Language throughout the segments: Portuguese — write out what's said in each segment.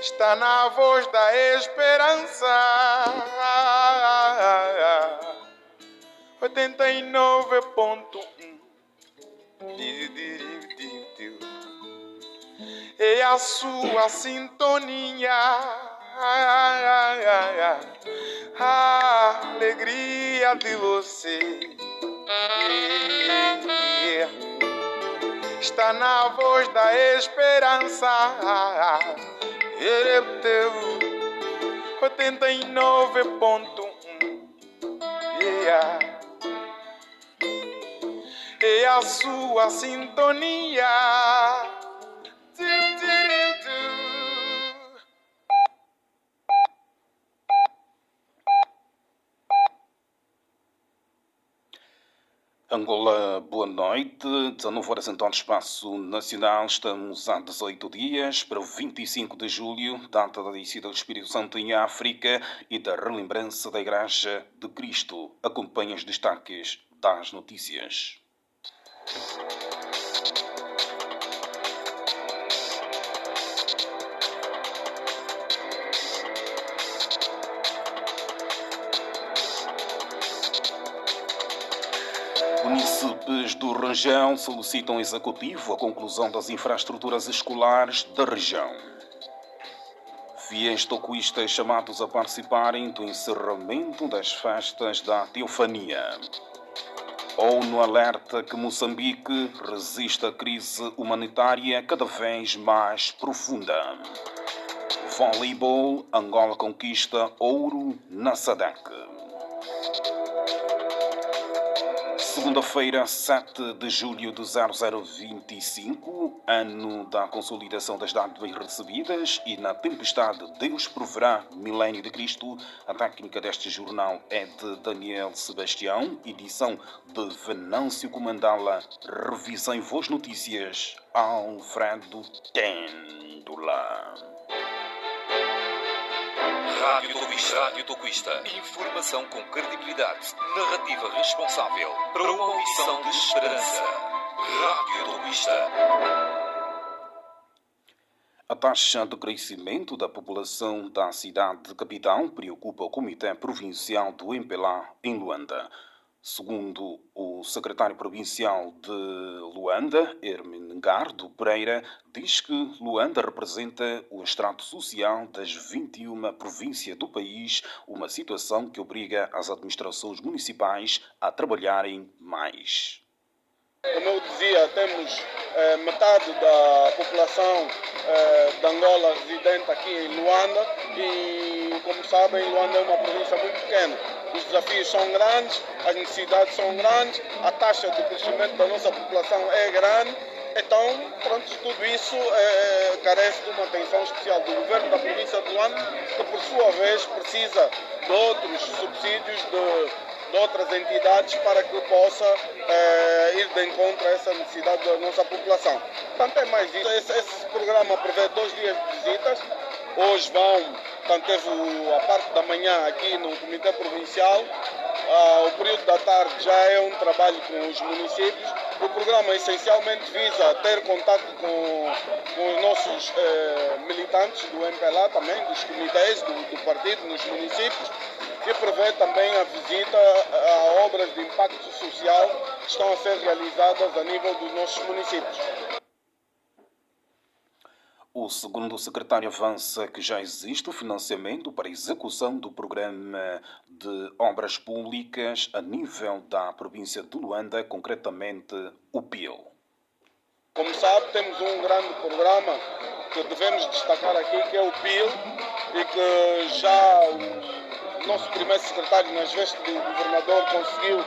está na voz da esperança. 89.1 é a sua sintonia. A alegria de você está na voz da esperança. Ele é o teu 89.1. É a sua sintonia. Angola, boa noite. 19 horas então no Espaço Nacional. Estamos há 18 dias para o 25 de julho, data da descida do Espírito Santo em África e da relembrança da Igreja de Cristo. Acompanhe os destaques das notícias. Munícipes do Rangão solicitam ao Executivo a conclusão das infraestruturas escolares da região. Fiéis tocoístas chamados a participarem do encerramento das festas da Teofania. ONU alerta que Moçambique resiste à crise humanitária cada vez mais profunda. Voleibol, Angola conquista ouro na SADC. Segunda-feira, 7 de julho de 0025, ano da consolidação das dádivas recebidas e na tempestade Deus proverá, milénio de Cristo. A técnica deste jornal é de Daniel Sebastião, edição de Venâncio Comandala, revisão em Voz Notícias, Alfredo Têndula. Rádio Tocoísta. Informação com credibilidade. Narrativa responsável. Para uma missão de esperança. Rádio Tocoísta. A taxa de crescimento da população da cidade capital preocupa o Comitê Provincial do MPLA em Luanda. Segundo o secretário provincial de Luanda, Hermengardo Pereira, diz que Luanda representa o extrato social das 21 províncias do país, uma situação que obriga as administrações municipais a trabalharem mais. Como eu dizia, temos metade da população de Angola residente aqui em Luanda e, como sabem, Luanda é uma província muito pequena. Os desafios são grandes, as necessidades são grandes, a taxa de crescimento da nossa população é grande. Então, pronto, tudo isso carece de uma atenção especial do governo da província de Luanda, que por sua vez precisa de outros subsídios de outras entidades para que possa ir de encontro a essa necessidade da nossa população. Portanto, é mais isso. Esse programa prevê 2 dias de visitas. Hoje teve a parte da manhã aqui no Comitê Provincial. O período da tarde já é um trabalho com os municípios. O programa essencialmente visa ter contato com os nossos militantes do MPLA também, dos comitês do partido nos municípios, e prevê também a visita a obras de impacto social que estão a ser realizadas a nível dos nossos municípios. O segundo secretário avança que já existe o financiamento para a execução do programa de obras públicas a nível da província de Luanda, concretamente o PIL. Como sabe, temos um grande programa que devemos destacar aqui, que é o PIL, e que já o nosso primeiro secretário, nas vestes de governador, conseguiu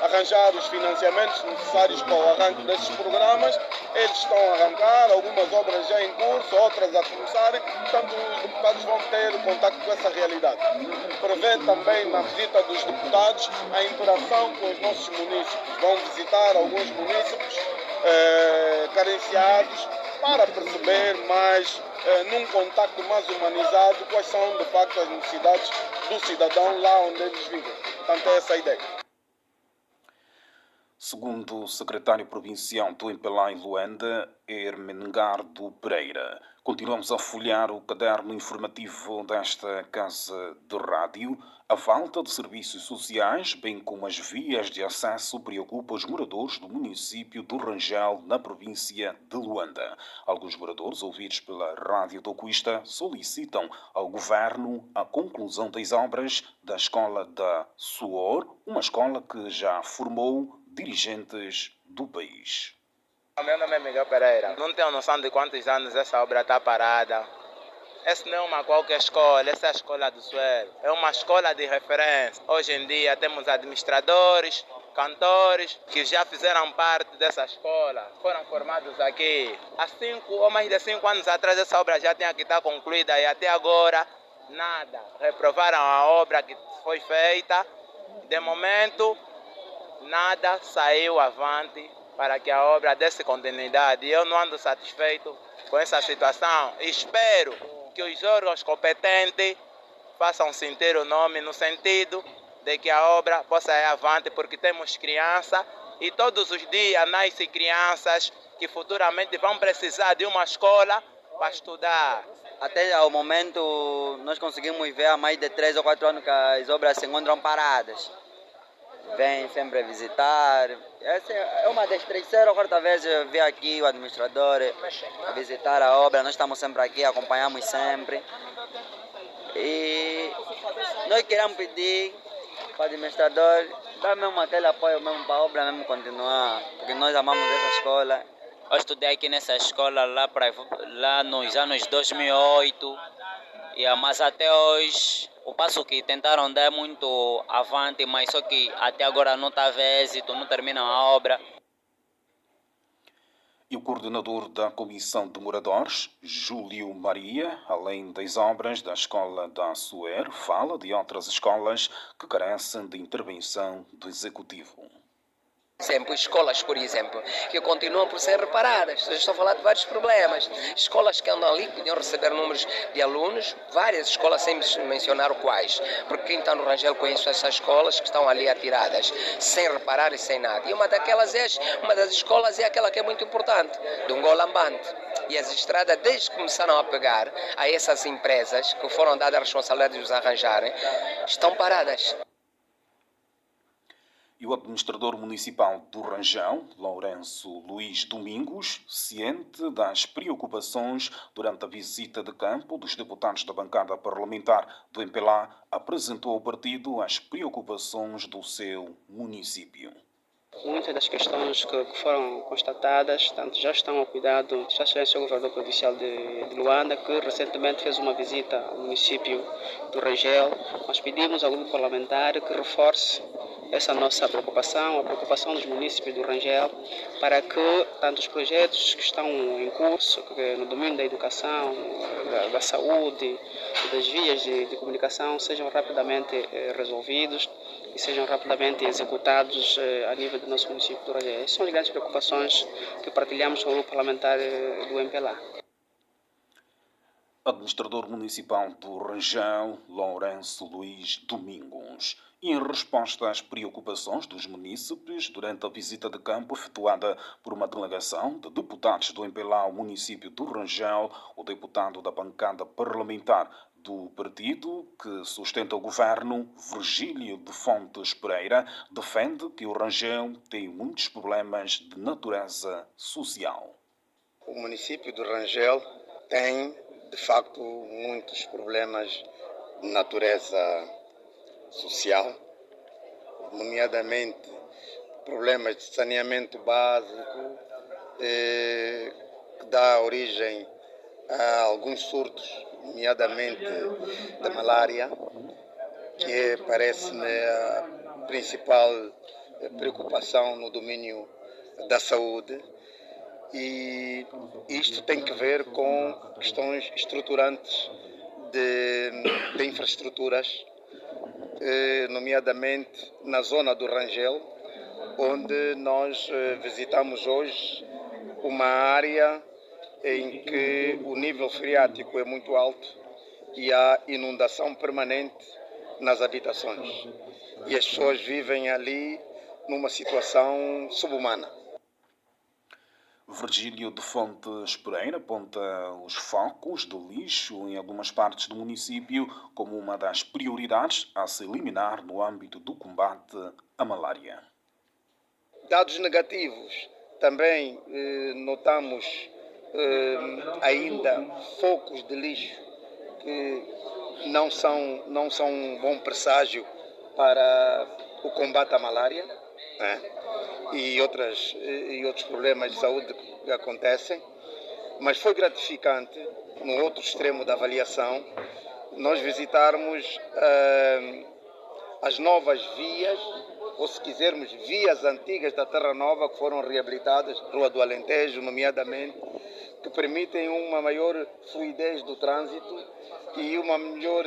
arranjar os financiamentos necessários para o arranque desses programas. Eles estão a arrancar, algumas obras já em curso, outras a começarem, portanto os deputados vão ter contato com essa realidade. Prevê também na visita dos deputados a interação com os nossos municípios. Vão visitar alguns municípios carenciados para perceber mais, num contacto mais humanizado, quais são de facto as necessidades do cidadão lá onde eles vivem. Portanto, é essa a ideia. Segundo o secretário provincial do MPLA em Luanda, Hermengardo Pereira. Continuamos a folhear o caderno informativo desta casa de rádio. A falta de serviços sociais, bem como as vias de acesso, preocupa os moradores do município do Rangel, na província de Luanda. Alguns moradores, ouvidos pela Rádio Tocuista, solicitam ao governo a conclusão das obras da escola da Suor, uma escola que já formou dirigentes do país. Meu nome é Miguel Pereira. Não tenho noção de quantos anos essa obra está parada. Essa não é uma qualquer escola, essa é a escola do suelo. É uma escola de referência. Hoje em dia temos administradores, cantores que já fizeram parte dessa escola, foram formados aqui. Há 5 ou mais de 5 anos atrás essa obra já tinha que estar concluída e até agora nada. Reprovaram a obra que foi feita. De momento, nada saiu avante para que a obra desse continuidade. Eu não ando satisfeito com essa situação. Espero que os órgãos competentes façam sentir o nome no sentido de que a obra possa ir avante, porque temos crianças e todos os dias nascem crianças que futuramente vão precisar de uma escola para estudar. Até ao momento, nós conseguimos ver há mais de 3 ou 4 anos que as obras se encontram paradas. Vem sempre visitar. Essa é uma das 3ª ou 4ª vezes eu vi aqui o administrador a visitar a obra. Nós estamos sempre aqui, acompanhamos sempre. E nós queremos pedir para o administrador dar mesmo aquele apoio mesmo para a obra mesmo continuar, porque nós amamos essa escola. Eu estudei aqui nessa escola lá nos anos 2008, mas até hoje o passo que tentaram dar é muito avante, mas só que até agora não está a ver êxito, não terminam a obra. E o coordenador da Comissão de Moradores, Júlio Maria, além das obras da escola da Suer, fala de outras escolas que carecem de intervenção do Executivo. Exemplo, escolas, por exemplo, que continuam por ser reparadas. Eu estou a falar de vários problemas. Escolas que andam ali, podiam receber números de alunos, várias escolas, sem mencionar quais. Porque quem está no Rangel conhece essas escolas que estão ali atiradas, sem reparar e sem nada. E uma das escolas é aquela que é muito importante, de Ngolambante. E as estradas, desde que começaram a pegar a essas empresas, que foram dadas a responsabilidade de os arranjarem, estão paradas. E o administrador municipal do Rangel, Lourenço Luís Domingos, ciente das preocupações durante a visita de campo dos deputados da bancada parlamentar do MPLA, apresentou ao partido as preocupações do seu município. Muitas das questões que foram constatadas já estão ao cuidado da Excelência do Governador Provincial de Luanda, que recentemente fez uma visita ao município do Rangel. Nós pedimos ao grupo parlamentar que reforce essa nossa preocupação, a preocupação dos municípios do Rangel, para que tanto os projetos que estão em curso, no domínio da educação, da saúde, das vias de comunicação, sejam rapidamente resolvidos e sejam rapidamente executados a nível do nosso município do Rangel. Essas são as grandes preocupações que partilhamos com o grupo parlamentar do MPLA. Administrador municipal do Rangel, Lourenço Luís Domingos. E em resposta às preocupações dos munícipes durante a visita de campo efetuada por uma delegação de deputados do MPLA ao município do Rangel, o deputado da bancada parlamentar do partido que sustenta o governo, Virgílio de Fontes Pereira, defende que o Rangel tem muitos problemas de natureza social. O município do Rangel tem, de facto, muitos problemas de natureza social, nomeadamente problemas de saneamento básico, que dá origem a alguns surtos, nomeadamente da malária, que parece-me a principal preocupação no domínio da saúde. E isto tem que ver com questões estruturantes de infraestruturas, nomeadamente na zona do Rangel, onde nós visitamos hoje uma área em que o nível freático é muito alto e há inundação permanente nas habitações. E as pessoas vivem ali numa situação subhumana. Virgílio de Fontes Pereira aponta os focos de lixo em algumas partes do município como uma das prioridades a se eliminar no âmbito do combate à malária. Dados negativos, também notamos ainda focos de lixo que não são um bom presságio para o combate à malária, né? e outros problemas de saúde que acontecem, mas foi gratificante, no outro extremo da avaliação, nós visitarmos as novas vias, ou se quisermos, vias antigas da Terra Nova que foram reabilitadas, Rua do Alentejo, nomeadamente, que permitem uma maior fluidez do trânsito e uma melhor,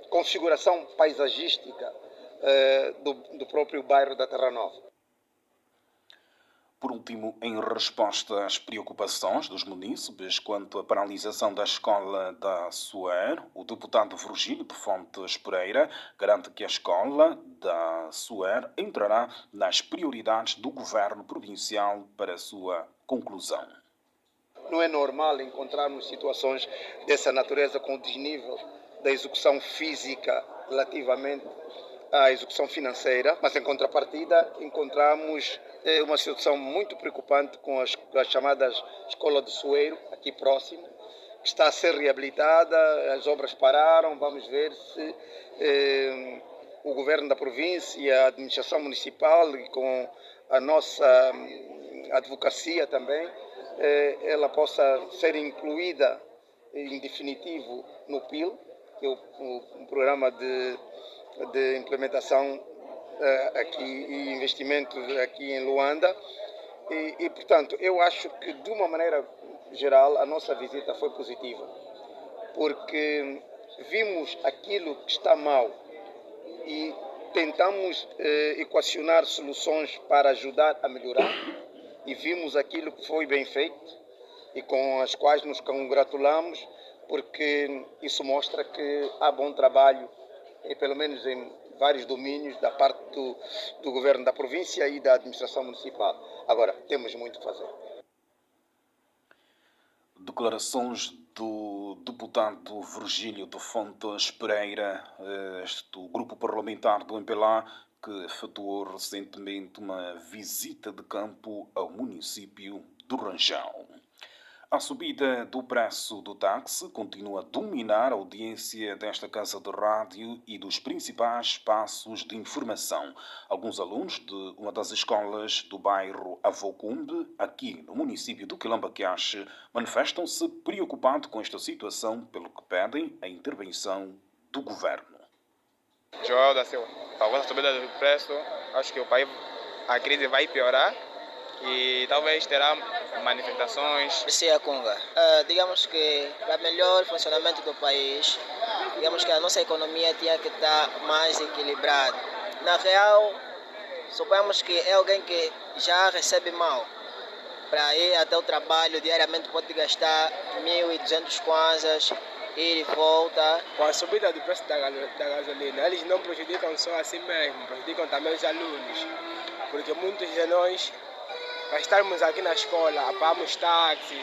configuração paisagística do próprio bairro da Terra Nova. Por último, em resposta às preocupações dos munícipes quanto à paralisação da escola da SUER, o deputado Virgílio de Fontes Pereira garante que a escola da SUER entrará nas prioridades do governo provincial para a sua conclusão. Não é normal encontrarmos situações dessa natureza com o desnível da execução física relativamente à execução financeira, mas em contrapartida encontramos uma situação muito preocupante com as chamadas Escola do Soeiro, aqui próximo, que está a ser reabilitada, as obras pararam, vamos ver se o governo da província e a administração municipal e com a nossa advocacia também, ela possa ser incluída em definitivo no PIL, que é o programa de implementação aqui e investimentos aqui em Luanda. E, portanto, eu acho que, de uma maneira geral, a nossa visita foi positiva, porque vimos aquilo que está mal e tentamos equacionar soluções para ajudar a melhorar, e vimos aquilo que foi bem feito e com as quais nos congratulamos, porque isso mostra que há bom trabalho, pelo menos em vários domínios, da parte do governo da província e da administração municipal. Agora, temos muito a fazer. Declarações do deputado Virgílio de Fontes Pereira, do grupo parlamentar do MPLA, que efetuou recentemente uma visita de campo ao município do Ranjal. A subida do preço do táxi continua a dominar a audiência desta casa de rádio e dos principais espaços de informação. Alguns alunos de uma das escolas do bairro Avocumbe, aqui no município do Quilamba-Quiache, manifestam-se preocupados com esta situação, pelo que pedem a intervenção do governo. Joel da Silva, a subida do preço, acho que a crise vai piorar e talvez terá manifestações. Sim, a Conga. Digamos que para melhor funcionamento do país, digamos que a nossa economia tinha que estar mais equilibrada. Na real, suponhamos que é alguém que já recebe mal. Para ir até o trabalho diariamente pode gastar 1.200 kwanzas, ir e volta. Com a subida do preço da gasolina, eles não prejudicam só a si mesmos, prejudicam também os alunos. Porque muitos de nós, para estarmos aqui na escola, pagamos táxi.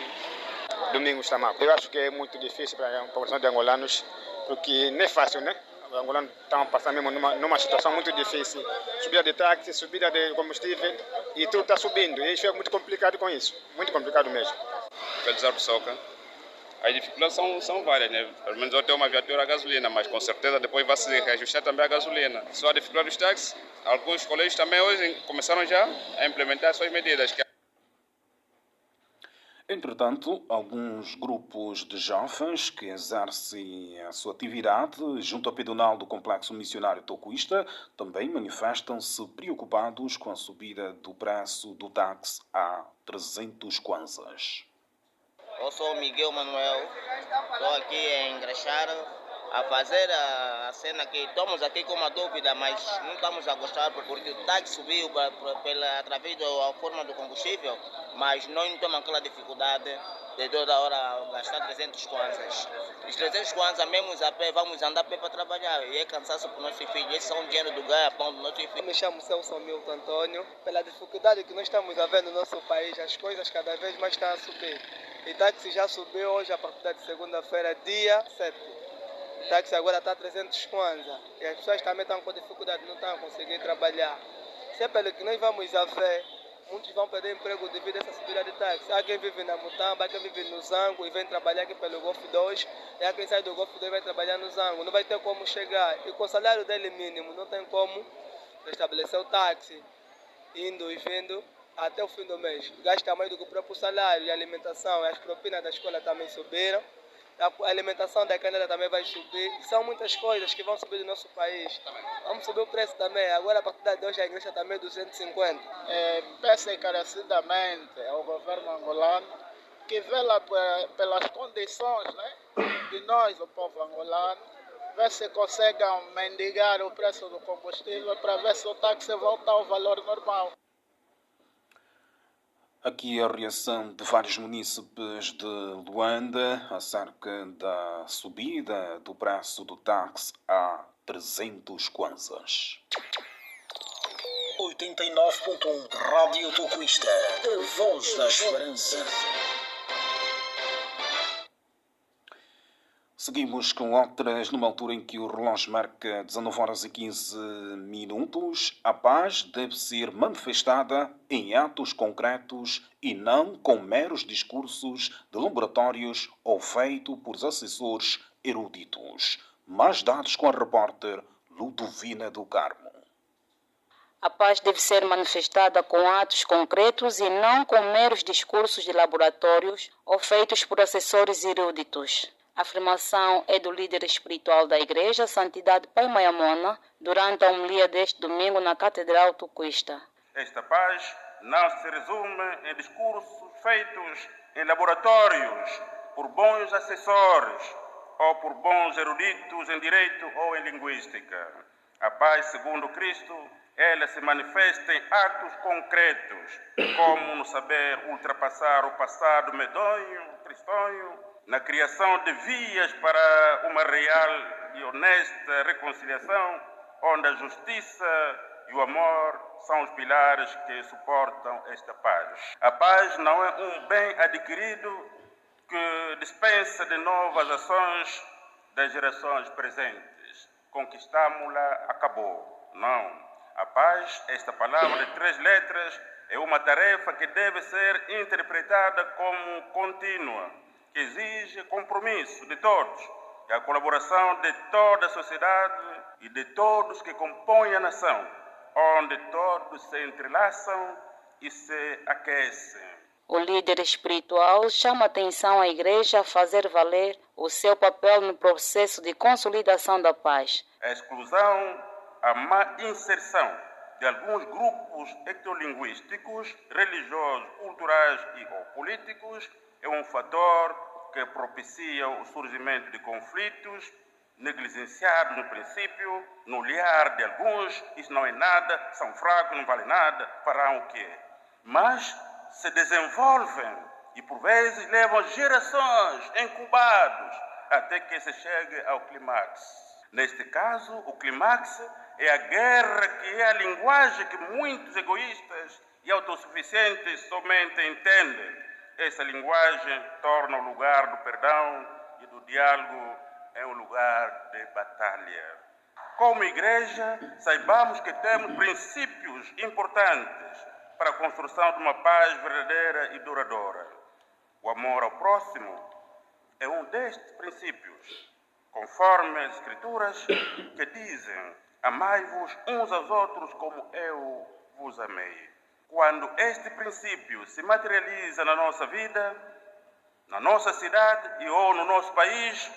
Domingos Tamaco. Eu acho que é muito difícil para a população de angolanos, porque não é fácil, né? Os angolanos estão passando mesmo numa situação muito difícil. Subida de táxi, subida de combustível, e tudo está subindo. E isso é muito complicado com isso. Muito complicado mesmo. Felizardo Soca. As dificuldades são várias, né? Pelo menos eu tenho uma viatura a gasolina, mas com certeza depois vai se reajustar também a gasolina. Só a dificuldade dos táxis, alguns colégios também hoje começaram já a implementar suas medidas. Entretanto, alguns grupos de jovens que exercem a sua atividade junto ao pedonal do Complexo Missionário Tocuista também manifestam-se preocupados com a subida do preço do táxi a 300 kwanzas. Eu sou o Miguel Manuel, estou aqui em Engraxar. a fazer a cena que estamos aqui com uma dúvida, mas não estamos a gostar porque o táxi subiu através da forma do combustível, mas nós não temos aquela dificuldade de toda hora gastar 300 kwanzas. Os 300 kwanzas mesmo a pé, vamos andar a pé para trabalhar e é cansaço para os nossos filhos. Esses são dinheiro do ganha-pão dos nossos filhos. Eu me chamo Celso Milton Antônio. Pela dificuldade que nós estamos a ver no nosso país, as coisas cada vez mais estão a subir. E táxi já subiu hoje a partir de segunda-feira, dia 7. O táxi agora está a 300 kwanza. E as pessoas também estão com dificuldade, não estão a conseguir trabalhar. Se é pelo que nós vamos a ver, muitos vão perder emprego devido a essa subida de táxi. Há quem vive na Mutamba, há quem vive no Zango e vem trabalhar aqui pelo Golf 2. E há quem sai do Golf 2 e vai trabalhar no Zango. Não vai ter como chegar. E com o salário dele mínimo, não tem como estabelecer o táxi, indo e vindo até o fim do mês. Gasta mais do que o próprio salário e a alimentação. E as propinas da escola também subiram. A alimentação da canela também vai subir. E são muitas coisas que vão subir no nosso país. Vamos subir o preço também. Agora, a partir de hoje, a igreja também é 250. Peço encarecidamente ao governo angolano que vela pelas condições, né, de nós, o povo angolano, ver se consigam mendigar o preço do combustível para ver se o táxi volta ao valor normal. Aqui a reação de vários munícipes de Luanda acerca da subida do preço do táxi a 300 kwanzas. 89.1 Rádio Tucuista, a voz da esperança. Seguimos com outras, numa altura em que o relógio marca 19 horas e 15 minutos. A paz deve ser manifestada em atos concretos e não com meros discursos de laboratórios ou feito por assessores eruditos. Mais dados com a repórter Ludovina do Carmo. A paz deve ser manifestada com atos concretos e não com meros discursos de laboratórios ou feitos por assessores eruditos. A afirmação é do líder espiritual da Igreja, Santidade Pai Mayamona, durante a homilia deste domingo na Catedral Tucuista. Esta paz não se resume em discursos feitos em laboratórios por bons assessores ou por bons eruditos em direito ou em linguística. A paz, segundo Cristo, ela se manifesta em atos concretos, como no saber ultrapassar o passado medonho, tristonho, na criação de vias para uma real e honesta reconciliação, onde a justiça e o amor são os pilares que suportam esta paz. A paz não é um bem adquirido que dispensa de novas ações das gerações presentes. Conquistámo-la, acabou. Não. A paz, esta palavra de 3 letras, é uma tarefa que deve ser interpretada como contínua, que exige compromisso de todos e a colaboração de toda a sociedade e de todos que compõem a nação, onde todos se entrelaçam e se aquecem. O líder espiritual chama a atenção à Igreja a fazer valer o seu papel no processo de consolidação da paz. A exclusão, a má inserção de alguns grupos etnolinguísticos, religiosos, culturais e ou políticos é um fator que propicia o surgimento de conflitos negligenciados no princípio, no olhar de alguns. Isso não é nada, são fracos, não vale nada, farão o quê? Mas se desenvolvem e por vezes levam gerações incubados até que se chegue ao clímax. Neste caso, o clímax é a guerra, que é a linguagem que muitos egoístas e autossuficientes somente entendem. Essa linguagem torna o lugar do perdão e do diálogo em um lugar de batalha. Como igreja, saibamos que temos princípios importantes para a construção de uma paz verdadeira e duradoura. O amor ao próximo é um destes princípios, conforme as Escrituras que dizem: amai-vos uns aos outros como eu vos amei. Quando este princípio se materializa na nossa vida, na nossa cidade e ou no nosso país,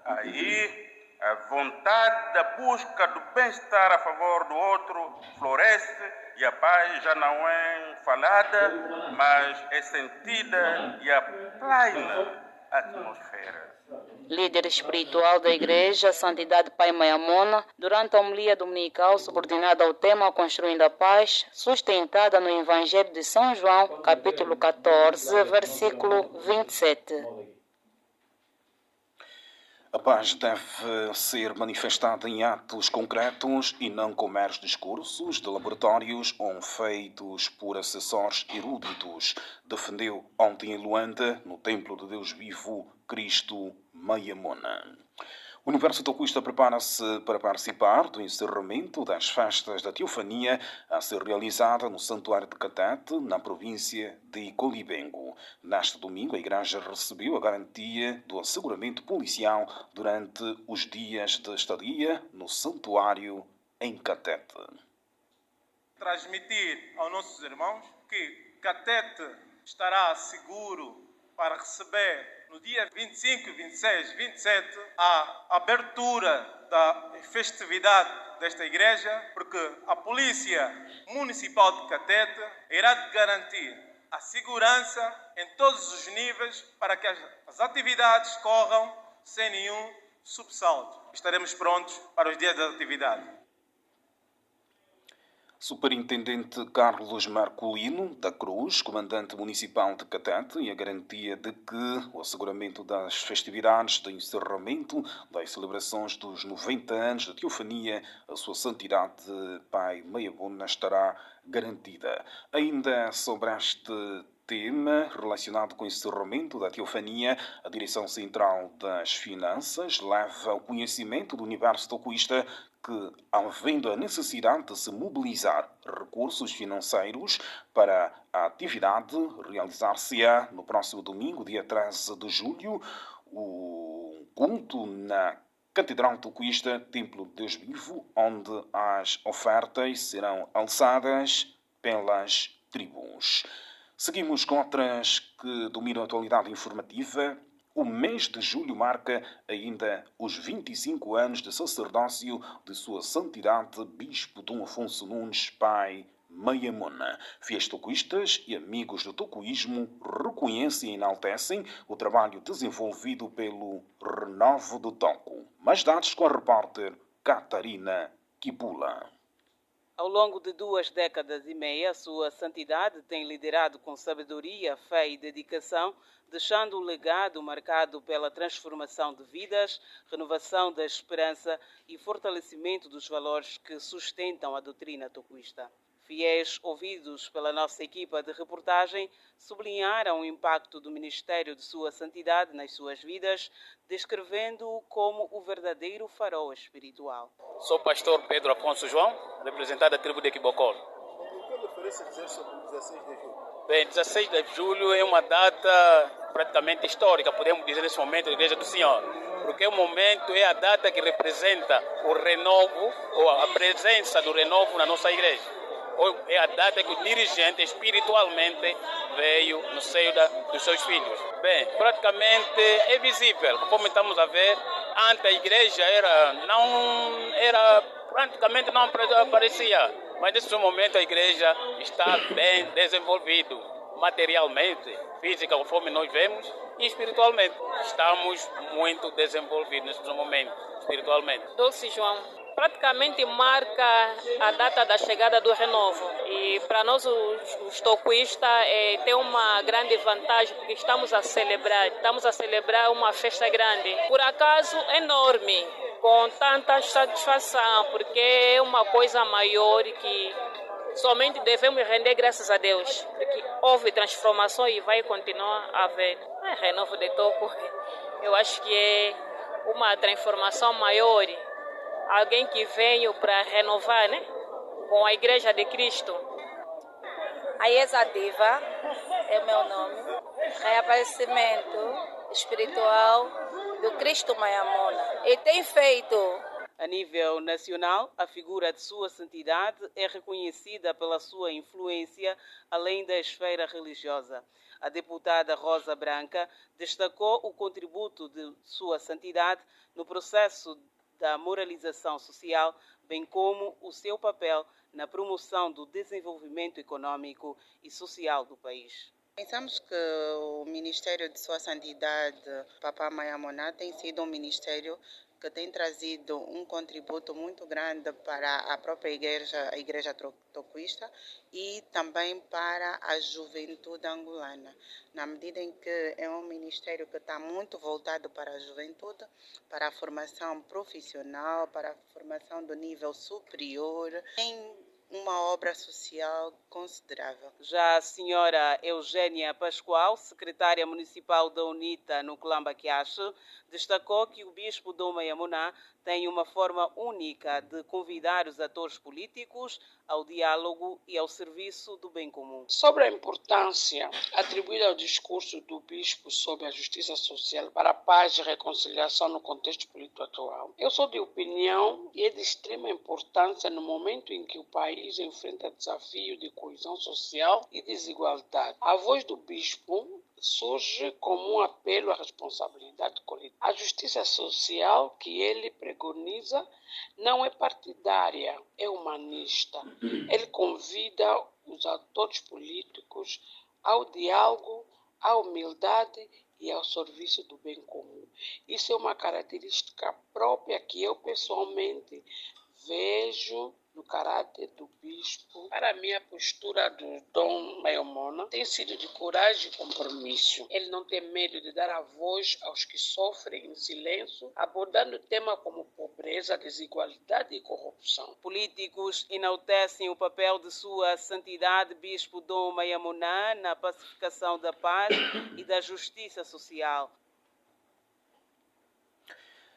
aí a vontade da busca do bem-estar a favor do outro floresce e a paz já não é falada, mas é sentida e aplaina atmosfera. Líder espiritual da Igreja Santidade Pai Mayamona, durante a homilia dominical subordinada ao tema Construindo a Paz, sustentada no Evangelho de São João, capítulo 14, versículo 27. A paz deve ser manifestada em atos concretos e não com meros discursos de laboratórios ou feitos por assessores eruditos, defendeu ontem em Luanda, no Templo de Deus Vivo, Cristo Mayamona. O Universo Tocuista prepara-se para participar do encerramento das festas da Teofania a ser realizada no Santuário de Catete, na província de Colibengo. Neste domingo, a Igreja recebeu a garantia do asseguramento policial durante os dias de estadia no Santuário em Catete. Transmitir aos nossos irmãos que Catete estará seguro para receber no dia 25, 26, 27 a abertura da festividade desta igreja, porque a Polícia Municipal de Catete irá garantir a segurança em todos os níveis para que as atividades corram sem nenhum sobressalto. Estaremos prontos para os dias da atividade. Superintendente Carlos Marcolino da Cruz, comandante municipal de Catete, e a garantia de que o asseguramento das festividades de encerramento das celebrações dos 90 anos da Teofania, a sua santidade Pai Mayamona, estará garantida. Ainda sobre este tema relacionado com o encerramento da Teofania, a Direção Central das Finanças leva ao conhecimento do Universo Tocuista que, havendo a necessidade de se mobilizar recursos financeiros para a atividade, realizar-se-á no próximo domingo, dia 13 de julho, o culto na Catedral Tocuista, Templo de Deus Vivo, onde as ofertas serão alçadas pelas tribos. Seguimos com outras que dominam a atualidade informativa. O mês de julho marca ainda os 25 anos de sacerdócio de Sua Santidade Bispo Dom Afonso Nunes Pai Mayamona. Fiéis tocuistas e amigos do tocuísmo reconhecem e enaltecem o trabalho desenvolvido pelo Renovo do Toco. Mais dados com a repórter Catarina Kibula. Ao longo de 2 décadas e meia, Sua Santidade tem liderado com sabedoria, fé e dedicação, deixando um legado marcado pela transformação de vidas, renovação da esperança e fortalecimento dos valores que sustentam a doutrina tocuista. Fiéis ouvidos pela nossa equipa de reportagem, sublinharam o impacto do ministério de Sua Santidade nas suas vidas, descrevendo-o como o verdadeiro farol espiritual. Sou o pastor Pedro Afonso João, representante da tribo de Quibocol. Que referência dizer sobre o 16 de julho? Bem, 16 de julho é uma data praticamente histórica, podemos dizer nesse momento, da Igreja do Senhor, porque o momento é a data que representa o renovo, ou a presença do renovo na nossa igreja. Ou é a data que o dirigente espiritualmente veio no seio dos seus filhos. Bem, praticamente é visível, como estamos a ver, antes a igreja praticamente não aparecia, mas nesse momento a igreja está bem desenvolvida, materialmente, física, conforme nós vemos, e espiritualmente. Estamos muito desenvolvidos nesse momento, espiritualmente. Dulce João, praticamente marca a data da chegada do renovo. E para nós, os tocuistas, tem uma grande vantagem, porque estamos a celebrar uma festa grande. Por acaso, enorme, com tanta satisfação, porque é uma coisa maior que somente devemos render graças a Deus, porque houve transformação e vai continuar a haver. Renovo de Toco, eu acho que é uma transformação maior. Alguém que veio para renovar, né? Com a Igreja de Cristo. Aiesa Diva é o meu nome. Reaparecimento espiritual do Cristo Mayamona. E tem feito. A nível nacional, a figura de Sua Santidade é reconhecida pela sua influência além da esfera religiosa. A deputada Rosa Branca destacou o contributo de Sua Santidade no processo da moralização social, bem como o seu papel na promoção do desenvolvimento econômico e social do país. Pensamos que o Ministério de Sua Santidade, Papa Mayamoná, tem sido um ministério que tem trazido um contributo muito grande para a própria igreja, a Igreja Toquista, e também para a juventude angolana, na medida em que é um ministério que está muito voltado para a juventude, para a formação profissional, para a formação do nível superior. Tem uma obra social considerável. Já a senhora Eugênia Pascoal, secretária municipal da UNITA no Clambaquiache, destacou que o bispo Dom Mayamoná tem uma forma única de convidar os atores políticos ao diálogo e ao serviço do bem comum. Sobre a importância atribuída ao discurso do bispo sobre a justiça social para a paz e reconciliação no contexto político atual, eu sou de opinião que é de extrema importância no momento em que o país enfrenta desafio de coesão social e desigualdade. A voz do bispo surge como um apelo à responsabilidade coletiva. A justiça social que ele pregoniza não é partidária, é humanista. Ele convida os atores políticos ao diálogo, à humildade e ao serviço do bem comum. Isso é uma característica própria que eu pessoalmente vejo no caráter do bispo. Para mim, a postura do Dom Mayamoná tem sido de coragem e compromisso. Ele não tem medo de dar a voz aos que sofrem em silêncio, abordando temas como pobreza, desigualdade e corrupção. Políticos enaltecem o papel de Sua Santidade Bispo Dom Mayamoná na pacificação da paz e da justiça social.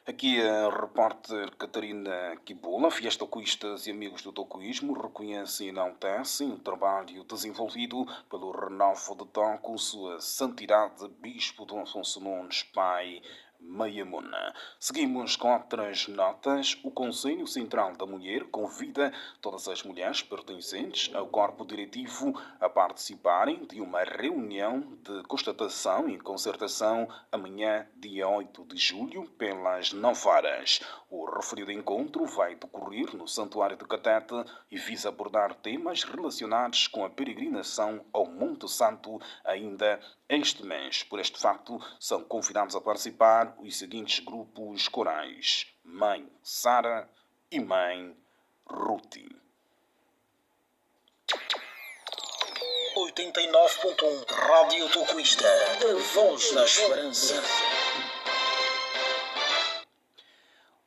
Aqui a repórter Catarina Kibola. Fiéis tocoístas e amigos do tocoísmo reconhecem e enaltecem o trabalho desenvolvido pelo Renovo de Toco, Sua Santidade Bispo Dom Afonso Nunes Pai Mayamoná. Seguimos com outras notas. O Conselho Central da Mulher convida todas as mulheres pertencentes ao corpo diretivo a participarem de uma reunião de constatação e concertação amanhã, dia 8 de julho, pelas 9 horas. O referido encontro vai decorrer no Santuário de Catete e visa abordar temas relacionados com a peregrinação ao Monte Santo ainda este mês. Por este facto, são convidados a participar os seguintes grupos corais: Mãe Sara e Mãe Ruti. 89.1 Rádio Tocoísta, a voz da esperança.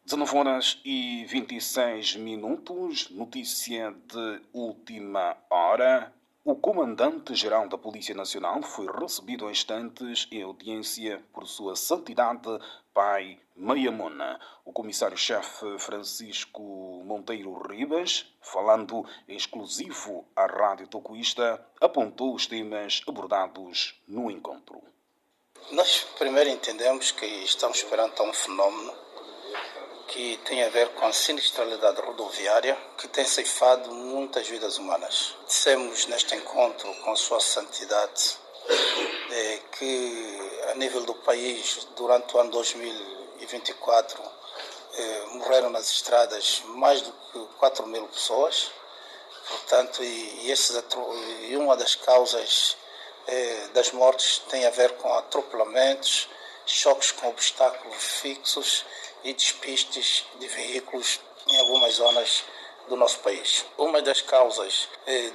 19 horas e 26 minutos, notícia de última hora. O comandante-geral da Polícia Nacional foi recebido há instantes em audiência por Sua Santidade Pai Mayamoná. O comissário-chefe Francisco Monteiro Ribas, falando em exclusivo à Rádio Tocoísta, apontou os temas abordados no encontro. Nós primeiro entendemos que estamos perante um fenómeno que tem a ver com a sinistralidade rodoviária, que tem ceifado muitas vidas humanas. Dissemos neste encontro com a Sua Santidade que a nível do país, durante o ano 2024, morreram nas estradas mais do que 4.000 pessoas. Portanto, e uma das causas das mortes tem a ver com atropelamentos, choques com obstáculos fixos e despistes de veículos em algumas zonas do nosso país. Uma das causas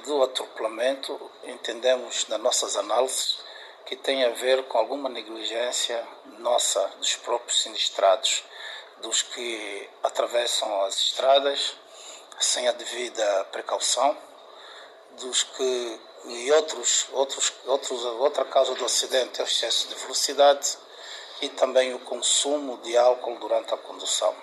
do atropelamento, entendemos nas nossas análises, que tem a ver com alguma negligência nossa, dos próprios sinistrados, dos que atravessam as estradas sem a devida precaução, dos que outra causa do acidente é o excesso de velocidade e também o consumo de álcool durante a condução.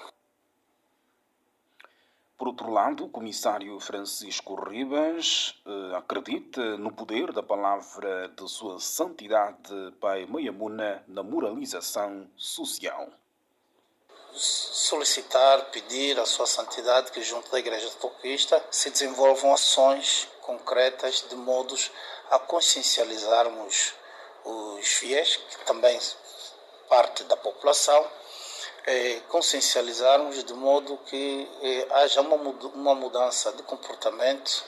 Por outro lado, o comissário Francisco Ribas acredita no poder da palavra de Sua Santidade Pai Mayamoná na moralização social. Solicitar, pedir à Sua Santidade que junto da Igreja Toquista se desenvolvam ações concretas de modos a consciencializarmos os fiéis, que também parte da população, consciencializarmos de modo que haja uma mudança de comportamento,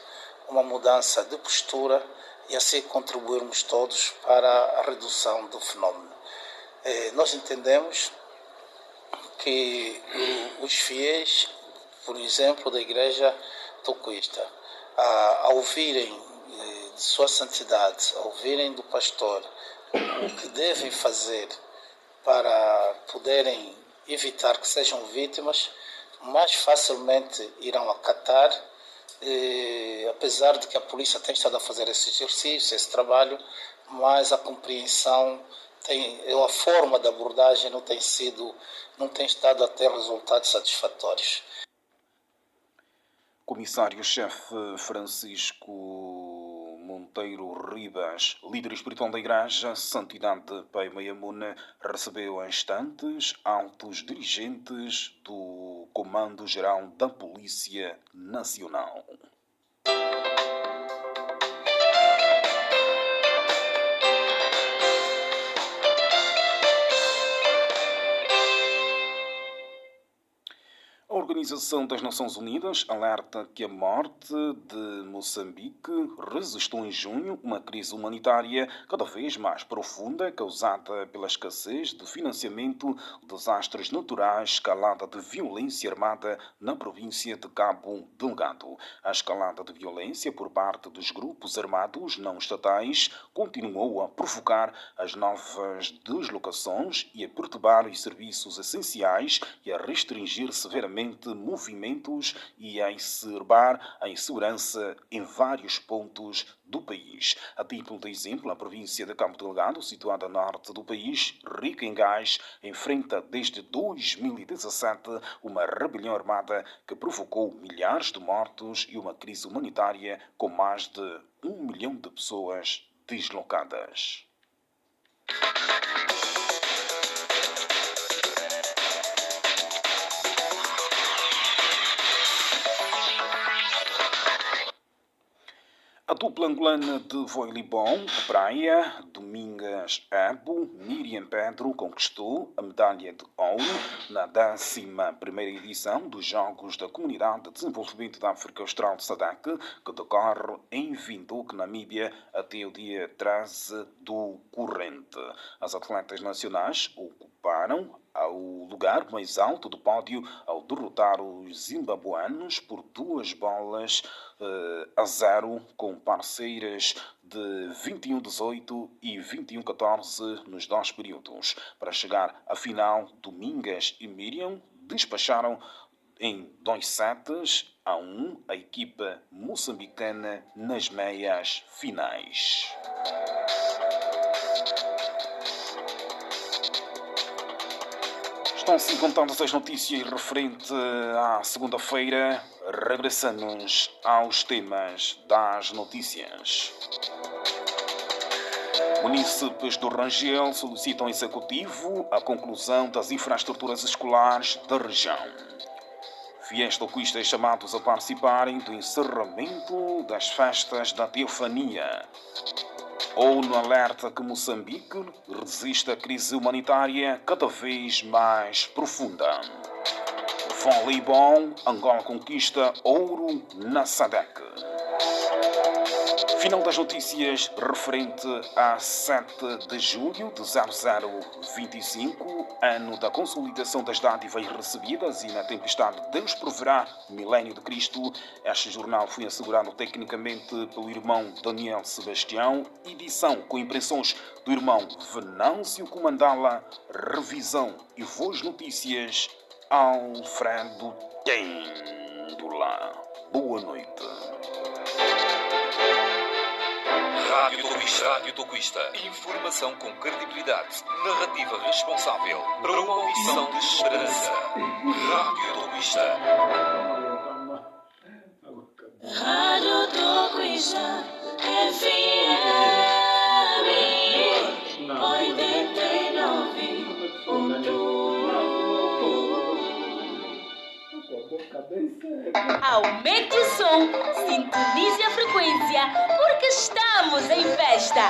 uma mudança de postura e assim contribuirmos todos para a redução do fenómeno. Nós entendemos que os fiéis, por exemplo, da Igreja Toquista, ao ouvirem de Sua Santidade, ao ouvirem do pastor o que devem fazer para poderem evitar que sejam vítimas, mais facilmente irão acatar, apesar de que a polícia tem estado a fazer esse exercício, esse trabalho, mas a compreensão, a forma da abordagem não tem estado a ter resultados satisfatórios. Comissário-chefe Francisco Monteiro Ribas, líder espiritual da Igreja Santidade Pai Mayamuna, recebeu em instantes altos dirigentes do Comando-Geral da Polícia Nacional. A Organização das Nações Unidas alerta que a morte de Moçambique resistiu em junho uma crise humanitária cada vez mais profunda causada pela escassez de financiamento, desastres naturais, escalada de violência armada na província de Cabo Delgado. A escalada de violência por parte dos grupos armados não estatais continuou a provocar as novas deslocações e a perturbar os serviços essenciais e a restringir severamente movimentos e a exacerbar a insegurança em vários pontos do país. A título de exemplo, a província de Cabo Delgado, situada a norte do país, rica em gás, enfrenta desde 2017 uma rebelião armada que provocou milhares de mortos e uma crise humanitária com mais de 1 milhão de pessoas deslocadas. A dupla angolana de voleibol de praia, Domingas Abo, Miriam Pedro, conquistou a medalha de ouro na 11ª edição dos Jogos da Comunidade de Desenvolvimento da África Austral de SADC, que decorre em Windhoek, Namíbia, até o dia 13 do corrente. As atletas nacionais ocuparam ao lugar mais alto do pódio ao derrotar os zimbabuanos por 2-0 com parceiras de 21-18 e 21-14 nos dois períodos. Para chegar à final, Domingas e Miriam despacharam em 2-1 a equipa moçambicana nas meias finais. Estão assim contadas as notícias referente à segunda-feira. Regressamos aos temas das notícias. Munícipes do Rangel solicitam ao Executivo a conclusão das infraestruturas escolares da região. Fiéis toquistas chamados a participarem do encerramento das festas da Teofania. ONU alerta que Moçambique resiste à crise humanitária cada vez mais profunda. Voleibol, Angola conquista ouro na SADC. Final das notícias referente a 7 de julho de 0025, ano da consolidação das dádivas recebidas e na tempestade Deus proverá, milénio de Cristo. Este jornal foi assegurado tecnicamente pelo irmão Daniel Sebastião, edição com impressões do irmão Venâncio Comandala, revisão e voz notícias Alfredo Tendula. Boa noite. Rádio Toquista. Informação com credibilidade. Narrativa responsável. Para uma missão de esperança. Rádio Toquista. Rádio Toquista. FM 89.1. Aumente o som, sintonize a frequência, porque estamos em festa.